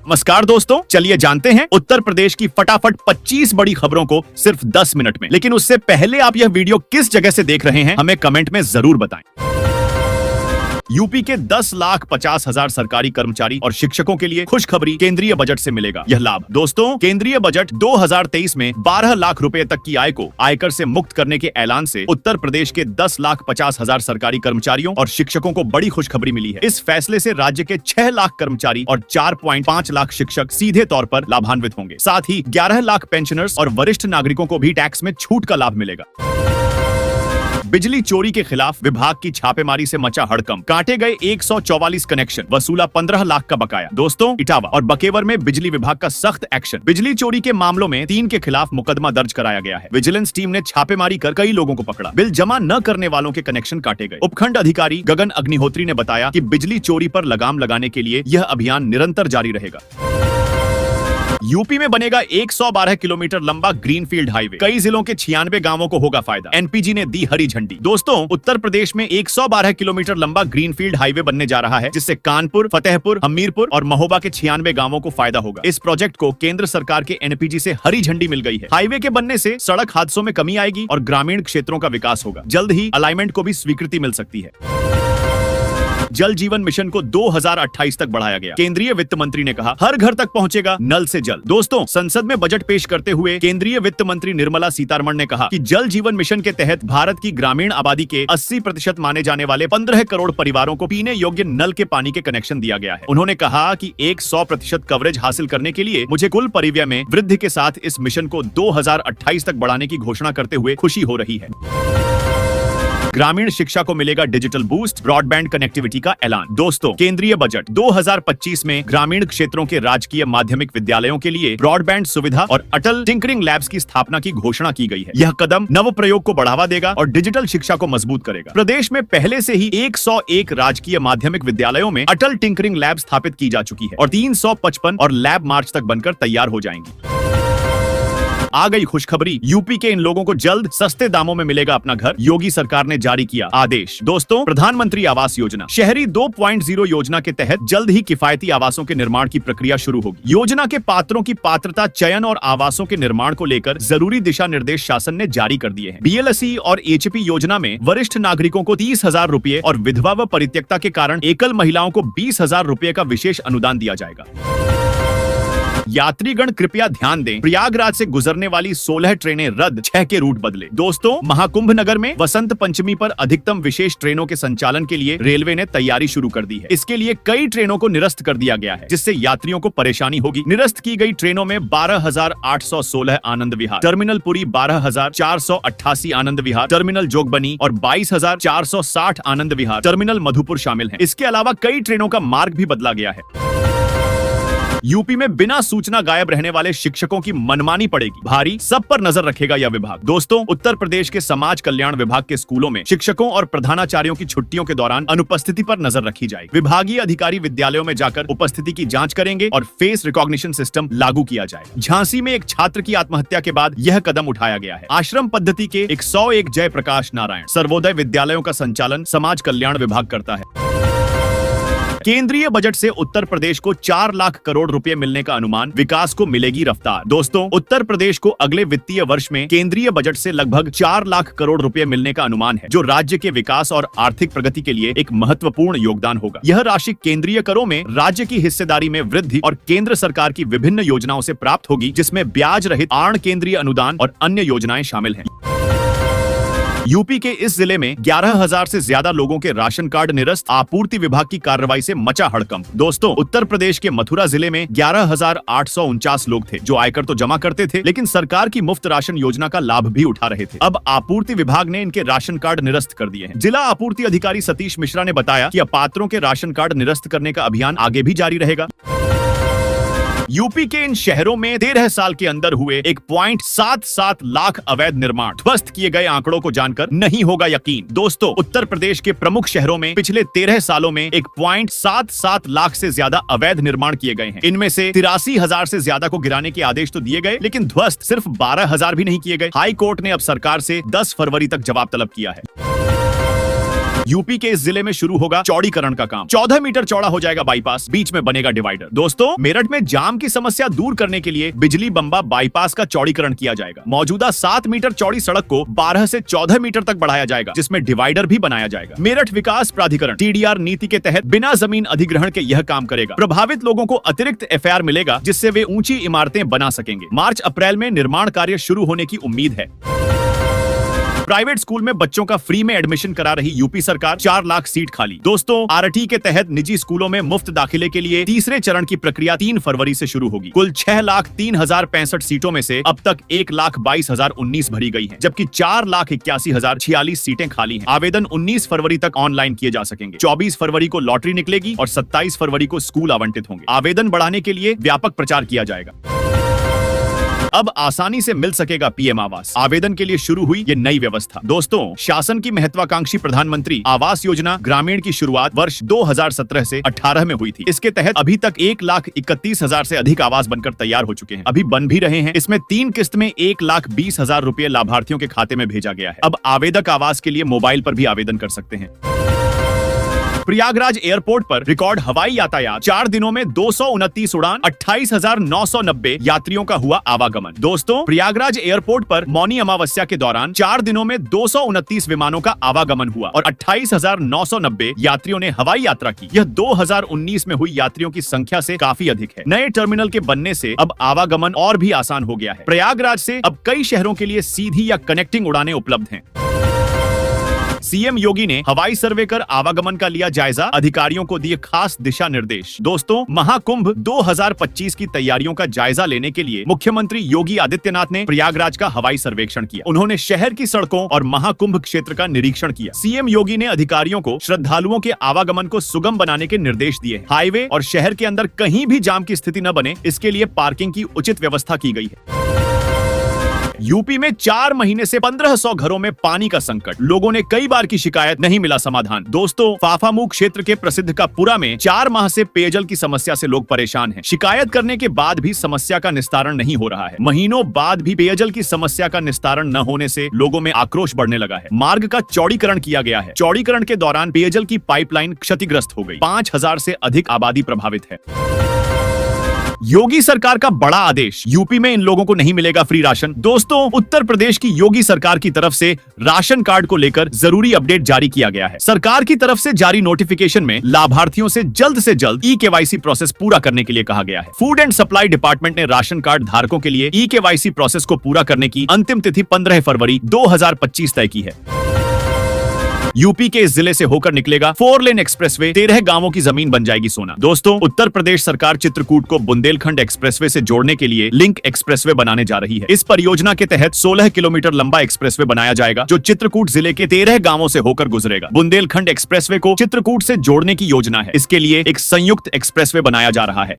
नमस्कार दोस्तों, चलिए जानते हैं उत्तर प्रदेश की फटाफट 25 बड़ी खबरों को सिर्फ 10 मिनट में। लेकिन उससे पहले आप यह वीडियो किस जगह से देख रहे हैं हमें कमेंट में जरूर बताएं। यूपी के 10,50,000 सरकारी कर्मचारी और शिक्षकों के लिए खुशखबरी, केंद्रीय बजट से मिलेगा यह लाभ। दोस्तों, केंद्रीय बजट 2023 में 12 लाख रुपए तक की आय को आयकर से मुक्त करने के ऐलान से उत्तर प्रदेश के 10,50,000 सरकारी कर्मचारियों और शिक्षकों को बड़ी खुशखबरी मिली है। इस फैसले से राज्य के 6 लाख कर्मचारी और 4.5 लाख शिक्षक सीधे तौर पर लाभान्वित होंगे। साथ ही 11 लाख पेंशनर्स और वरिष्ठ नागरिकों को भी टैक्स में छूट का लाभ मिलेगा। बिजली चोरी के खिलाफ विभाग की छापेमारी से मचा हड़कंप। काटे गए 144 कनेक्शन, वसूला 15 लाख का बकाया। दोस्तों, इटावा और बकेवर में बिजली विभाग का सख्त एक्शन। बिजली चोरी के मामलों में 3 के खिलाफ मुकदमा दर्ज कराया गया है। विजिलेंस टीम ने छापेमारी कर कई लोगों को पकड़ा। बिल जमा न करने वालों के कनेक्शन काटे गए। उपखंड अधिकारी गगन अग्निहोत्री ने बताया कि बिजली चोरी पर लगाम लगाने के लिए यह अभियान निरंतर जारी रहेगा। यूपी में बनेगा 112 किलोमीटर लंबा ग्रीनफील्ड हाईवे। कई जिलों के 96 गांवों को होगा फायदा। एनपीजी ने दी हरी झंडी। दोस्तों, उत्तर प्रदेश में 112 किलोमीटर लंबा ग्रीनफील्ड हाईवे बनने जा रहा है, जिससे कानपुर, फतेहपुर, हमीरपुर और महोबा के 96 गांवों को फायदा होगा। इस प्रोजेक्ट को केंद्र सरकार के एनपीजी से हरी झंडी मिल गई है। हाईवे के बनने से सड़क हादसों में कमी आएगी और ग्रामीण क्षेत्रों का विकास होगा। जल्द ही अलाइनमेंट को भी स्वीकृति मिल सकती है। जल जीवन मिशन को 2028 तक बढ़ाया गया। केंद्रीय वित्त मंत्री ने कहा, हर घर तक पहुंचेगा नल से जल। दोस्तों, संसद में बजट पेश करते हुए केंद्रीय वित्त मंत्री निर्मला सीतारमण ने कहा कि जल जीवन मिशन के तहत भारत की ग्रामीण आबादी के 80% माने जाने वाले 15 करोड़ परिवारों को पीने योग्य नल के पानी के कनेक्शन दिया गया है। उन्होंने कहा कि 100% कवरेज हासिल करने के लिए मुझे कुल परिव्यय में वृद्धि के साथ इस मिशन को 2028 तक बढ़ाने की घोषणा करते हुए खुशी हो रही है। ग्रामीण शिक्षा को मिलेगा डिजिटल बूस्ट, ब्रॉडबैंड कनेक्टिविटी का ऐलान। दोस्तों, केंद्रीय बजट 2025 में ग्रामीण क्षेत्रों के राजकीय माध्यमिक विद्यालयों के लिए ब्रॉडबैंड सुविधा और अटल टिंकरिंग लैब्स की स्थापना की घोषणा की गई है। यह कदम नव प्रयोग को बढ़ावा देगा और डिजिटल शिक्षा को मजबूत करेगा। प्रदेश में पहले से ही 101 राजकीय माध्यमिक विद्यालयों में अटल टिंकरिंग लैब स्थापित की जा चुकी है और 355 और लैब मार्च तक बनकर तैयार हो जाएंगी। आ गई खुशखबरी, यूपी के इन लोगों को जल्द सस्ते दामों में मिलेगा अपना घर। योगी सरकार ने जारी किया आदेश। दोस्तों, प्रधानमंत्री आवास योजना शहरी 2.0 योजना के तहत जल्द ही किफायती आवासों के निर्माण की प्रक्रिया शुरू होगी। योजना के पात्रों की पात्रता, चयन और आवासों के निर्माण को लेकर जरूरी दिशा निर्देश शासन ने जारी कर दिए हैं। बीएलएसई और एचपी योजना में वरिष्ठ नागरिकों को 30,000 रुपए और विधवा व परित्यक्ता के कारण एकल महिलाओं को 20,000 रुपए का विशेष अनुदान दिया जाएगा। यात्रीगण कृपया ध्यान दें, प्रयागराज से गुजरने वाली 16 ट्रेनें रद्द, 6 के रूट बदले। दोस्तों, महाकुंभ नगर में वसंत पंचमी पर अधिकतम विशेष ट्रेनों के संचालन के लिए रेलवे ने तैयारी शुरू कर दी है। इसके लिए कई ट्रेनों को निरस्त कर दिया गया है, जिससे यात्रियों को परेशानी होगी। निरस्त की गई ट्रेनों में 12,816 आनंद विहार, टर्मिनल पुरी 12,488 आनंद विहार, टर्मिनल जोगबनी और 22,460 आनंद विहार, टर्मिनल मधुपुर शामिल हैं। इसके अलावा कई ट्रेनों का मार्ग भी बदला गया है। यूपी में बिना सूचना गायब रहने वाले शिक्षकों की मनमानी पड़ेगी भारी, सब पर नजर रखेगा यह विभाग। दोस्तों, उत्तर प्रदेश के समाज कल्याण विभाग के स्कूलों में शिक्षकों और प्रधानाचार्यों की छुट्टियों के दौरान अनुपस्थिति पर नजर रखी जाएगी। विभागीय अधिकारी विद्यालयों में जाकर उपस्थिति की जांच करेंगे और फेस रिकॉग्निशन सिस्टम लागू किया जाए। झांसी में एक छात्र की आत्महत्या के बाद यह कदम उठाया गया है। आश्रम पद्धति के 101 जयप्रकाश नारायण सर्वोदय विद्यालयों का संचालन समाज कल्याण विभाग करता है। केंद्रीय बजट से उत्तर प्रदेश को 4 लाख करोड़ रुपए मिलने का अनुमान, विकास को मिलेगी रफ्तार। दोस्तों, उत्तर प्रदेश को अगले वित्तीय वर्ष में केंद्रीय बजट से लगभग 4 लाख करोड़ रुपए मिलने का अनुमान है, जो राज्य के विकास और आर्थिक प्रगति के लिए एक महत्वपूर्ण योगदान होगा। यह राशि केंद्रीय करों में राज्य की हिस्सेदारी में वृद्धि और केंद्र सरकार की विभिन्न योजनाओं से प्राप्त होगी, जिसमें ब्याज रहित आर्ण केंद्रीय अनुदान और अन्य योजनाएं शामिल हैं। यूपी के इस जिले में 11,000 से ज्यादा लोगों के राशन कार्ड निरस्त, आपूर्ति विभाग की कार्रवाई से मचा हड़कंप। दोस्तों, उत्तर प्रदेश के मथुरा जिले में 11,849 लोग थे जो आयकर तो जमा करते थे, लेकिन सरकार की मुफ्त राशन योजना का लाभ भी उठा रहे थे। अब आपूर्ति विभाग ने इनके राशन कार्ड निरस्त कर दिए हैं। जिला आपूर्ति अधिकारी सतीश मिश्रा ने बताया कि अपात्रों के राशन कार्ड निरस्त करने का अभियान आगे भी जारी रहेगा। यूपी के इन शहरों में 13 साल के अंदर हुए 1.77 लाख अवैध निर्माण। ध्वस्त किए गए आंकड़ों को जानकर नहीं होगा यकीन। दोस्तों, उत्तर प्रदेश के प्रमुख शहरों में पिछले 13 सालों में 1.77 लाख से ज्यादा अवैध निर्माण किए गए हैं। इनमें से 83,000 से ज्यादा को गिराने के आदेश तो दिए गए, लेकिन ध्वस्त सिर्फ 12,000 भी नहीं किए गए। हाई कोर्ट ने अब सरकार से 10 फरवरी तक जवाब तलब किया है। यूपी के इस जिले में शुरू होगा चौड़ीकरण का काम। 14 मीटर चौड़ा हो जाएगा बाईपास, बीच में बनेगा डिवाइडर। दोस्तों, मेरठ में जाम की समस्या दूर करने के लिए बिजली बम्बा बाईपास का चौड़ीकरण किया जाएगा। मौजूदा 7 मीटर चौड़ी सड़क को 12 से 14 मीटर तक बढ़ाया जाएगा, जिसमें डिवाइडर भी बनाया जाएगा। मेरठ विकास प्राधिकरण TDR नीति के तहत बिना जमीन अधिग्रहण के यह काम करेगा। प्रभावित लोगों को अतिरिक्त FAR मिलेगा, जिससे वे ऊंची इमारतें बना सकेंगे। मार्च अप्रैल में निर्माण कार्य शुरू होने की उम्मीद है। प्राइवेट स्कूल में बच्चों का फ्री में एडमिशन करा रही यूपी सरकार, 4 लाख सीट खाली। दोस्तों, RT के तहत निजी स्कूलों में मुफ्त दाखिले के लिए तीसरे चरण की प्रक्रिया 3 फरवरी से शुरू होगी। कुल 6,03,065 सीटों में से अब तक 1,22,019 भरी गई हैं, जबकि 4,81,046 सीटें खाली हैं। आवेदन 19 फरवरी तक ऑनलाइन किए जा सकेंगे। 24 फरवरी को लॉटरी निकलेगी और 27 फरवरी को स्कूल आवंटित होंगे। आवेदन बढ़ाने के लिए व्यापक प्रचार किया जाएगा। अब आसानी से मिल सकेगा PM आवास। आवेदन के लिए शुरू हुई ये नई व्यवस्था। दोस्तों, शासन की महत्वाकांक्षी प्रधानमंत्री आवास योजना ग्रामीण की शुरुआत वर्ष 2017 से 18 में हुई थी। इसके तहत अभी तक 1,31,000 से अधिक आवास बनकर तैयार हो चुके हैं, अभी बन भी रहे हैं। इसमें 3 किस्त में 1,20,000 रुपए लाभार्थियों के खाते में भेजा गया है। अब आवेदक आवास के लिए मोबाइल पर भी आवेदन कर सकते हैं। प्रयागराज एयरपोर्ट पर रिकॉर्ड हवाई यातायात, 4 दिनों में 229 उड़ान, 28,990 यात्रियों का हुआ आवागमन। दोस्तों, प्रयागराज एयरपोर्ट पर मौनी अमावस्या के दौरान 4 दिनों में 229 विमानों का आवागमन हुआ और 28,990 यात्रियों ने हवाई यात्रा की। यह 2019 में हुई यात्रियों की संख्या से काफी अधिक है। नए टर्मिनल के बनने से अब आवागमन और भी आसान हो गया है। प्रयागराज से अब कई शहरों के लिए सीधी या कनेक्टिंग उड़ानें उपलब्ध हैं। CM योगी ने हवाई सर्वे कर आवागमन का लिया जायजा, अधिकारियों को दिए खास दिशा निर्देश। दोस्तों, महाकुंभ 2025 की तैयारियों का जायजा लेने के लिए मुख्यमंत्री योगी आदित्यनाथ ने प्रयागराज का हवाई सर्वेक्षण किया। उन्होंने शहर की सड़कों और महाकुंभ क्षेत्र का निरीक्षण किया। CM योगी ने अधिकारियों को श्रद्धालुओं के आवागमन को सुगम बनाने के निर्देश दिए। हाईवे और शहर के अंदर कहीं भी जाम की स्थिति न बने, इसके लिए पार्किंग की उचित व्यवस्था की गई है। यूपी में 4 महीने से 1500 घरों में पानी का संकट। लोगों ने कई बार की शिकायत, नहीं मिला समाधान। दोस्तों, फाफामू क्षेत्र के प्रसिद्ध कापुरा में 4 माह से पेयजल की समस्या से लोग परेशान हैं। शिकायत करने के बाद भी समस्या का निस्तारण नहीं हो रहा है। महीनों बाद भी पेयजल की समस्या का निस्तारण न होने से लोगों में आक्रोश बढ़ने लगा है। मार्ग का चौड़ीकरण किया गया है। चौड़ीकरण के दौरान पेयजल की पाइपलाइन क्षतिग्रस्त हो गई। 5,000 से अधिक आबादी प्रभावित है। योगी सरकार का बड़ा आदेश, यूपी में इन लोगों को नहीं मिलेगा फ्री राशन। दोस्तों, उत्तर प्रदेश की योगी सरकार की तरफ से राशन कार्ड को लेकर जरूरी अपडेट जारी किया गया है। सरकार की तरफ से जारी नोटिफिकेशन में लाभार्थियों से जल्द EKYC प्रोसेस पूरा करने के लिए कहा गया है। फूड एंड सप्लाई डिपार्टमेंट ने राशन कार्ड धारकों के लिए EKYC प्रोसेस को पूरा करने की अंतिम तिथि 15 फरवरी 2025 तय की है। यूपी के इस जिले से होकर निकलेगा 4 लेन एक्सप्रेसवे, 13 गांवों की जमीन बन जाएगी सोना। दोस्तों, उत्तर प्रदेश सरकार चित्रकूट को बुंदेलखंड एक्सप्रेसवे से जोड़ने के लिए लिंक एक्सप्रेसवे बनाने जा रही है। इस परियोजना के तहत 16 किलोमीटर लंबा एक्सप्रेसवे बनाया जाएगा, जो चित्रकूट जिले के 13 गांवों से होकर गुजरेगा। बुंदेलखंड एक्सप्रेसवे को चित्रकूट से जोड़ने की योजना है। इसके लिए एक संयुक्त एक्सप्रेसवे बनाया जा रहा है।